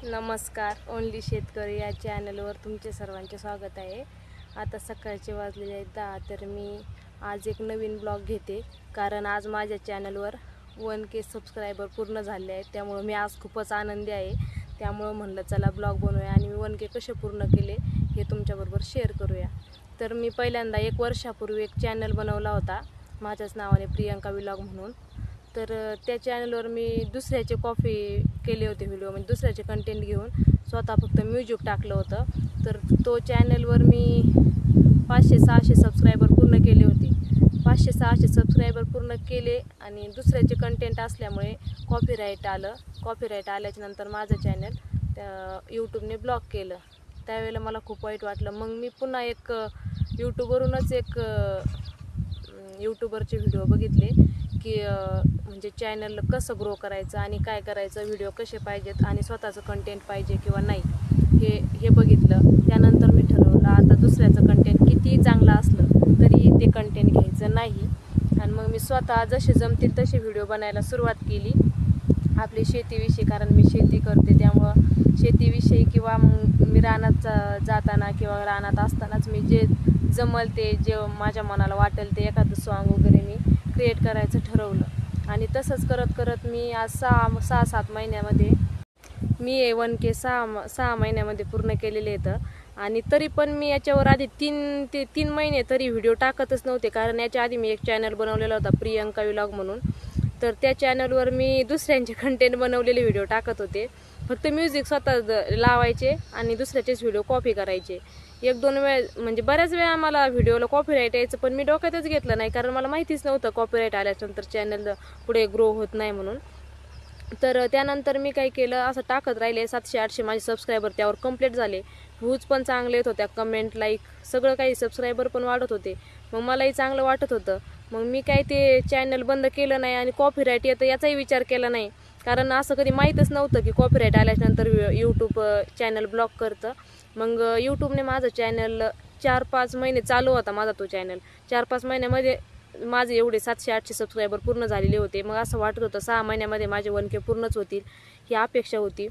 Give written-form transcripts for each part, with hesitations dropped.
नमस्कार, ओनली शेतकरी या चॅनलवर तुमचे सर्वांचे स्वागत आहे। आता सकाळचे वाजलेले आहेत 10, तर मी आज एक नवीन ब्लॉग घेते, कारण आज माझ्या चॅनलवर 1K सबस्क्रायबर पूर्ण झाले आहेत। त्यामुळे मी आज खूपच आनंदी आहे। त्यामुळे म्हणलं चला ब्लॉग बनवूया आणि मी 1K कसे पूर्ण केले हे तुमच्याबरोबर शेअर करूया। तर मी पहिल्यांदा 1 वर्षापूर्वी एक चॅनल बनवला होता माझ्याच नावाने, प्रियंका व्लॉग म्हणून। तर त्या चॅनलवर मी दुसऱ्याचे कॉपी केले होते व्हिडिओ, म्हणजे दुसऱ्याचे कंटेंट घेऊन स्वतः फक्त म्युझिक टाकलं होतं। तर तो चॅनलवर मी 500-600 सबस्क्रायबर पूर्ण केले होते। 500-600 सबस्क्रायबर पूर्ण केले आणि दुसऱ्याचे कंटेंट असल्यामुळे कॉपीराईट आलं। कॉपीराईट आल्याच्या नंतर माझं चॅनल यूट्यूबने ब्लॉक केलं। त्यावेळेला मला खूप वाईट वाटलं। मग मी पुन्हा एक यूट्यूबवरूनच एक यूट्यूबरचे व्हिडिओ बघितले की म्हणजे चॅनल कसं ग्रो करायचं आणि काय करायचं, व्हिडिओ कसे पाहिजेत आणि स्वतःचं कंटेंट पाहिजे किंवा नाही हे बघितलं। त्यानंतर मी ठरवलं आता दुसऱ्याचं कंटेंट किती चांगलं असलं तरी ते कंटेंट घ्यायचं नाही। आणि मग मी स्वतः जसे जमतील तसे व्हिडिओ बनायला सुरुवात केली आपली शेतीविषयी, कारण मी शेती करते। त्यामुळं शेतीविषयी किंवा मग मी रानात जाताना किंवा रानात असतानाच मी जे जमल ते, जे माझ्या मनाला वाटेल ते एखादं सॉन्ग वगैरे मी क्रिएट करायचं ठरवलं। आणि तसंच करत करत मी आज 6-7 महिन्यामध्ये मी 1K 6 महिन्यामध्ये पूर्ण केलेले आहेत। आणि तरी पण मी याच्यावर आधी 3 महिने तरी व्हिडिओ टाकतच नव्हते, कारण याच्या आधी मी एक चॅनल बनवलेला होता प्रियंका व्लॉग म्हणून। तर त्या चॅनलवर मी दुसऱ्यांचे कंटेंट बनवलेले व्हिडिओ टाकत होते, फक्त म्युझिक स्वतः लावायचे आणि दुसऱ्याचेच व्हिडिओ कॉपी करायचे। 1-2 वेळ म्हणजे बऱ्याच वेळा मला व्हिडिओला कॉपीराईट यायचं, पण मी डोक्यातच घेतलं नाही, कारण मला माहितीच नव्हतं कॉपीराईट आल्यानंतर चॅनल पुढे ग्रो होत नाही म्हणून। तर त्यानंतर मी काय केलं, असं टाकत राहिले। 700-800 माझे सबस्क्रायबर त्यावर कंप्लीट झाले। व्ह्यूज पण चांगले येत होत्या, कमेंट, लाईक सगळं काही, सबस्क्रायबर पण वाढत होते। मग मलाही चांगलं वाटत होतं। मग मी काय ते चॅनल बंद केलं नाही आणि कॉपीराईट येतं याचाही विचार केला नाही, कारण असं कधी माहीतच नव्हतं की कॉपीराईट आल्यानंतर यूट्यूब चॅनल ब्लॉक करतं। मग यूट्यूबने माझं चॅनल 4-5 महिने चालू होता माझा तो चॅनल। 4-5 महिन्यामध्ये माझे एवढे 700-800 सबस्क्रायबर पूर्ण झालेले होते। मग असं वाटत होतं 6 महिन्यामध्ये माझे 1K पूर्णच होतील ही अपेक्षा होती,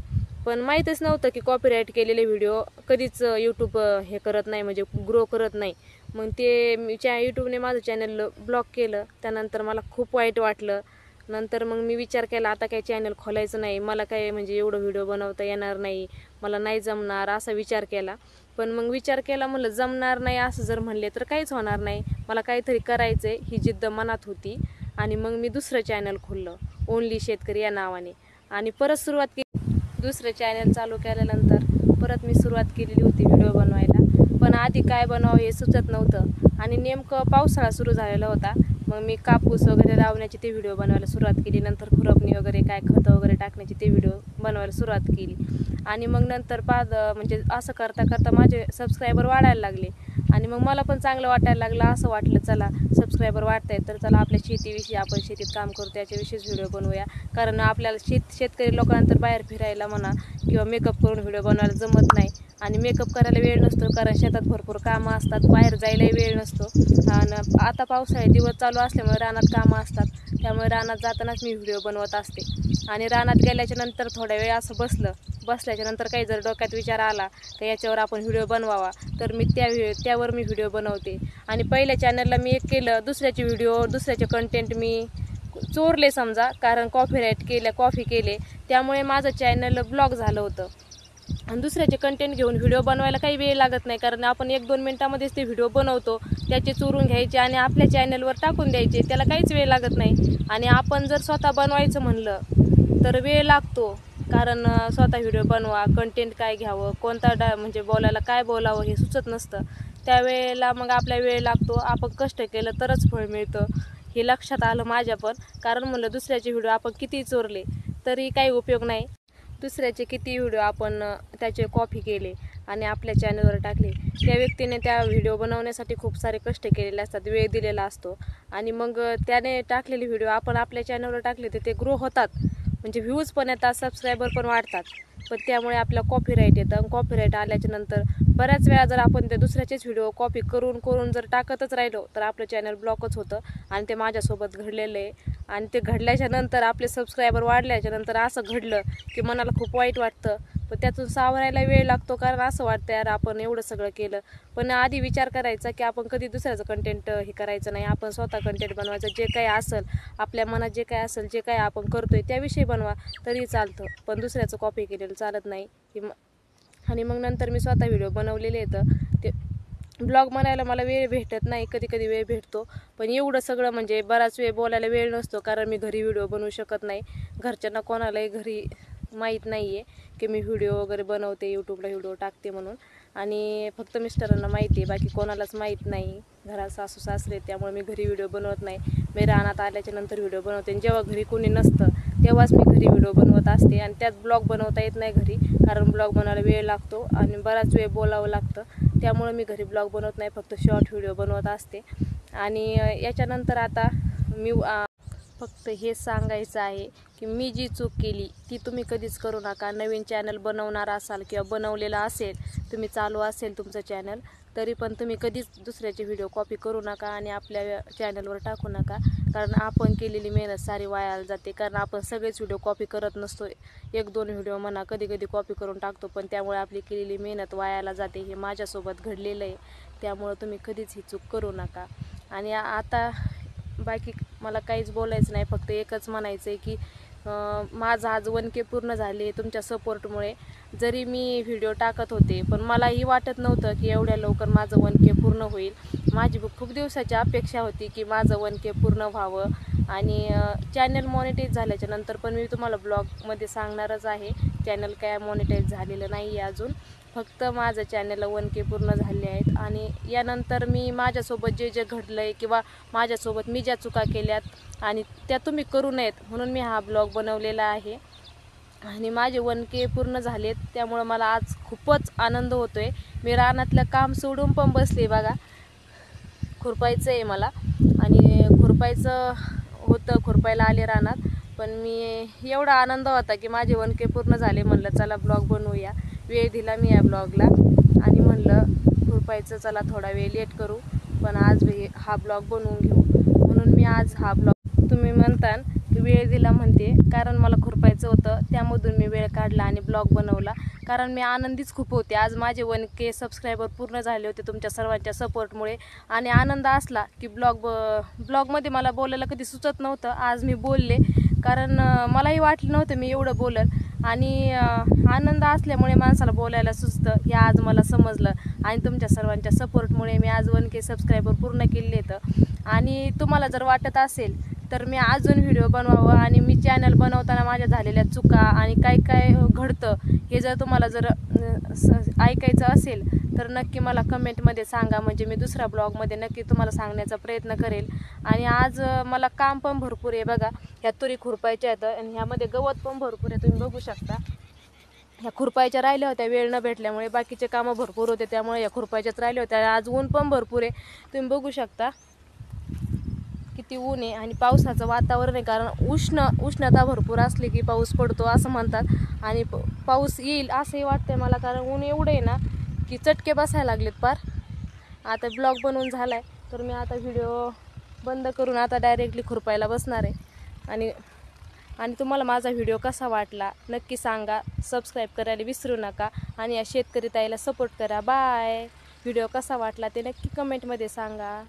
पण माहीतच नव्हतं की कॉपीराईट केलेले व्हिडिओ कधीच यूट्यूब हे करत नाही, म्हणजे ग्रो करत नाही। मग ते यूट्यूबने माझं चॅनल ब्लॉक केलं। त्यानंतर मला खूप वाईट वाटलं। नंतर मग मी विचार केला आता काही चॅनल खोलायचं नाही, मला काय म्हणजे एवढं व्हिडिओ बनवता येणार नाही, मला नाही जमणार असा विचार केला। पण मग विचार केला, म्हणलं जमणार नाही असं जर म्हणले तर काहीच होणार नाही, मला काहीतरी करायचं आहे ही जिद्द मनात होती। आणि मग मी दुसरं चॅनल खोललं ओनली शेतकरी या नावाने आणि परत सुरुवात केली। दुसरं चॅनल चालू केल्यानंतर परत मी सुरुवात केलेली होती व्हिडिओ बनवायला, पण आधी काय बनावं हे सुचत नव्हतं। आणि नेमकं पावसाळा सुरू झालेला होता। मग मी कापूस वगैरे लावण्याची ते व्हिडिओ बनवायला सुरुवात केली, नंतर खुरपणी वगैरे काय खतं वगैरे टाकण्याची ते व्हिडिओ बनवायला सुरुवात केली। आणि मग नंतर म्हणजे असं करता करता माझे सबस्क्रायबर वाढायला लागले आणि मग मला पण चांगलं वाटायला लागलं। असं वाटलं चला सबस्क्रायबर वाढत आहेत तर चला आपल्या शेतीविषयी, आपण शेतीत काम करतो त्याच्याविषयीच व्हिडिओ बनवूया, कारण आपल्याला शेतकरी लोकांनंतर बाहेर फिरायला म्हणा किंवा मेकअप करून व्हिडिओ बनवायला जमत नाही आणि मेकअप करायला वेळ नसतो, कारण शेतात भरपूर कामं असतात, बाहेर जायलाही वेळ नसतो। आणि आता पावसाळे दिवस चालू असल्यामुळे रानात कामं असतात, त्यामुळे रानात जातानाच मी व्हिडिओ बनवत असते। आणि रानात गेल्याच्या नंतर थोड्या वेळ असं बसल्याच्या नंतर काही जर डोक्यात विचार आला तर याच्यावर आपण व्हिडिओ बनवावा, तर मी त्यावर मी व्हिडिओ बनवते। आणि पहिल्या चॅनलला मी एक केलं, दुसऱ्याचे व्हिडिओ, दुसऱ्याचे कंटेंट मी चोरले समजा, कारण कॉपी केले त्यामुळे माझं चॅनल ब्लॉक झालं होतं। आणि दुसऱ्याचे कंटेंट घेऊन व्हिडिओ बनवायला काही वेळ लागत नाही, कारण आपण 1-2 मिनिटामध्येच ते व्हिडिओ बनवतो, त्याचे चोरून घ्यायचे आणि आपल्या चॅनलवर टाकून द्यायचे, त्याला काहीच वेळ लागत नाही। आणि आपण जर स्वतः बनवायचं म्हणलं तर वेळ लागतो, कारण स्वतः व्हिडिओ बनवा, कंटेंट काय घ्यावं, कोणता म्हणजे बोलायला काय बोलावं हे सुचत नसतं, त्यावेळेला मग आपला वेळ लागतो। आपण कष्ट केलं तरच फळ मिळतं हे लक्षात आलं माझ्या पण, कारण म्हणलं दुसऱ्याचे व्हिडिओ आपण किती चोरले तरी काही उपयोग नाही। दुसऱ्याचे किती व्हिडिओ आपण त्याचे कॉपी केले आणि आपल्या चॅनलवर टाकले, त्या व्यक्तीने त्या व्हिडिओ बनवण्यासाठी खूप सारे कष्ट केलेले असतात, वेळ दिलेला असतो, आणि मग त्याने टाकलेले व्हिडिओ आपण आपल्या चॅनलवर टाकले तर ते ग्रो होतात, म्हणजे व्ह्यूज पण येतात, सबस्क्रायबर पण वाढतात। पण त्यामुळे आपल्याला कॉपीराईट येतं। कॉपीराईट आल्याच्या नंतर बऱ्याच वेळा जर आपण त्या दुसऱ्याचेच व्हिडिओ कॉपी करून जर टाकतच राहिलो तर आपलं चॅनल ब्लॉकच होतं। आणि ते माझ्यासोबत घडलेलं आहे। आणि ते घडल्याच्या नंतर आपले सबस्क्रायबर वाढल्याच्या नंतर असं घडलं की मनाला खूप वाईट वाटतं, पण त्यातून सावरायला वेळ लागतो, कारण असं वाटतं यार आपण एवढं सगळं केलं. पण आधी विचार करायचा की आपण कधी दुसऱ्याचं कंटेंट हे करायचं नाही, आपण स्वतः कंटेंट बनवायचं. जे काही असेल आपल्या मनात, जे काही असेल, जे काही आपण करतोय त्याविषयी बनवा तरी चालतं, पण दुसऱ्याचं कॉपी केलेलं चालत नाही. आणि मग नंतर मी स्वतः व्हिडिओ बनवलेले आहेत. ते ब्लॉग बनायला मला वेळ भेटत नाही, कधी कधी वेळ भेटतो, पण एवढं सगळं म्हणजे बराच वेळ बोलायला वेळ नसतो, कारण मी घरी व्हिडिओ बनवू शकत नाही. घरच्यांना कोणालाही घरी माहीत नाही आहे की मी व्हिडिओ वगैरे बनवते, यूट्यूबला व्हिडिओ टाकते म्हणून. आणि फक्त मिस्टरांना माहिती आहे, बाकी कोणालाच माहीत नाही. घरात सासू सासरे, त्यामुळे मी घरी व्हिडिओ बनवत नाही. मी रानात आल्याच्या नंतर व्हिडिओ बनवते, आणि जेव्हा घरी कोणी नसतं तेव्हाच मी घरी व्हिडिओ बनवत असते. आणि त्यात ब्लॉग बनवता येत नाही घरी, कारण ब्लॉग बनवायला वेळ लागतो आणि बराच वेळ बोलावं लागतं. त्यामुळे मी घरी ब्लॉग बनवत नाही, फक्त शॉर्ट व्हिडिओ बनवत असते. आणि याच्यानंतर आता मी फक्त हे सांगायचं आहे की मी जी चूक केली ती तुम्ही कधीच करू नका. नवीन चॅनल बनवणार असाल किंवा बनवलेला असेल, तुम्ही चालू असेल तुमचं चॅनल, तरी पण तुम्ही कधीच दुसऱ्याचे व्हिडिओ कॉपी करू नका आणि आपल्या चॅनलवर टाकू नका, कारण आपण केलेली मेहनत सारी वाया जाते. कारण आपण सगळेच व्हिडिओ कॉपी करत नसतो, 1-2 व्हिडिओ म्हणा कधी कधी कॉपी करून टाकतो, पण त्यामुळे आपली केलेली मेहनत वायाला जाते. हे माझ्यासोबत घडलेलं आहे, त्यामुळं तुम्ही कधीच ही चूक करू नका. आणि आता बाकी मला काहीच बोलायचं नाही, फक्त एकच म्हणायचं आहे की माझं आज 1K पूर्ण झाले तुमच्या सपोर्टमुळे. जरी मी व्हिडिओ टाकत होते, पण मलाही वाटत नव्हतं की एवढ्या लवकर माझं 1K पूर्ण होईल. माझी खूप दिवसाची अपेक्षा होती की माझं 1K पूर्ण व्हावं. आणि चॅनल मॉनिटाईज झाल्याच्या नंतर पण मी तुम्हाला ब्लॉगमध्ये सांगणारच आहे, चॅनल काय मॉनिटाईज झालेलं नाही आहे अजून, फक्त माझं चॅनलला 1K पूर्ण झाले आहेत. आणि यानंतर मी माझ्यासोबत जे जे घडलं आहे किंवा माझ्यासोबत मी ज्या चुका केल्यात आणि त्या तुम्ही करू नयेत म्हणून मी हा ब्लॉग बनवलेला आहे. आणि माझे 1K पूर्ण झालेत, त्यामुळं मला आज खूपच आनंद होतो आहे. मी रानातलं काम सोडून पण बसले बघा, खुरपायचं आहे मला, आणि खुरपायचं होतं, खुरपायला आले रानात. पण मी एवढा आनंद होता की माझे 1K पूर्ण झाले, म्हणलं चला ब्लॉग बनवूया. वेळ दिला मी या ब्लॉगला आणि म्हणलं खुरपायचं, चला थोडा वेळ लेट करू, पण आज हा ब्लॉग बनवून घेऊ. म्हणून मी आज हा ब्लॉग, तुम्ही म्हणता वेळ दिला म्हणते, कारण मला खुरपायचं होतं, त्यामधून मी वेळ काढला आणि ब्लॉग बनवला. कारण मी आनंदीच खूप होते. आज माझे 1K सबस्क्रायबर पूर्ण झाले होते तुमच्या सर्वांच्या सपोर्टमुळे. आणि आनंद असला की ब्लॉगमध्ये मला बोलायला कधी सुचत नव्हतं. आज मी बोलले, कारण मलाही वाटलं नव्हतं मी एवढं बोलल. आणि आनंद असल्यामुळे माणसाला बोलायला सुचतं, हे आज मला समजलं. आणि तुमच्या सर्वांच्या सपोर्टमुळे मी आज 1K सबस्क्रायबर पूर्ण केले आहेत. आणि तुम्हाला जर वाटत असेल तर मी अजून व्हिडिओ बनवावं, आणि मी चॅनल बनवताना माझ्या झालेल्या चुका आणि काय काय घडतं हे जर तुम्हाला जर ऐकायचं असेल तर नक्की मला कमेंटमध्ये सांगा, म्हणजे मी दुसऱ्या ब्लॉगमध्ये नक्की तुम्हाला सांगण्याचा प्रयत्न करेल. आणि आज मला काम पण भरपूर आहे बघा, ह्या तुरी खुरपायच्या आहेत आणि ह्यामध्ये गवत पण भरपूर आहे, तुम्ही बघू शकता. ह्या खुरपायच्या राहिल्या होत्या वेळ न भेटल्यामुळे, बाकीचे कामं भरपूर होते त्यामुळे ह्या खुरपायच्याच राहिल्या होत्या. आज ऊन पण भरपूर आहे, तुम्ही बघू शकता किती ऊन आहे. आणि पावसाचं वातावरण आहे, कारण उष्णता भरपूर असली की पाऊस पडतो असं म्हणतात, आणि पाऊस येईल असंही वाटतंय मला, कारण ऊन एवढं आहे ना की चटके बसायला लागलेत पार. आता ब्लॉग बनवून झाला आहे, तर मी आता व्हिडिओ बंद करून आता डायरेक्टली खुरपायला बसणार आहे. आणि तुम्हाला माझा व्हिडिओ कसा वाटला नक्की सांगा, सबस्क्राईब करायला विसरू नका, आणि या शेतकरी ताईला सपोर्ट करा. बाय. व्हिडिओ कसा वाटला ते नक्की कमेंटमध्ये सांगा.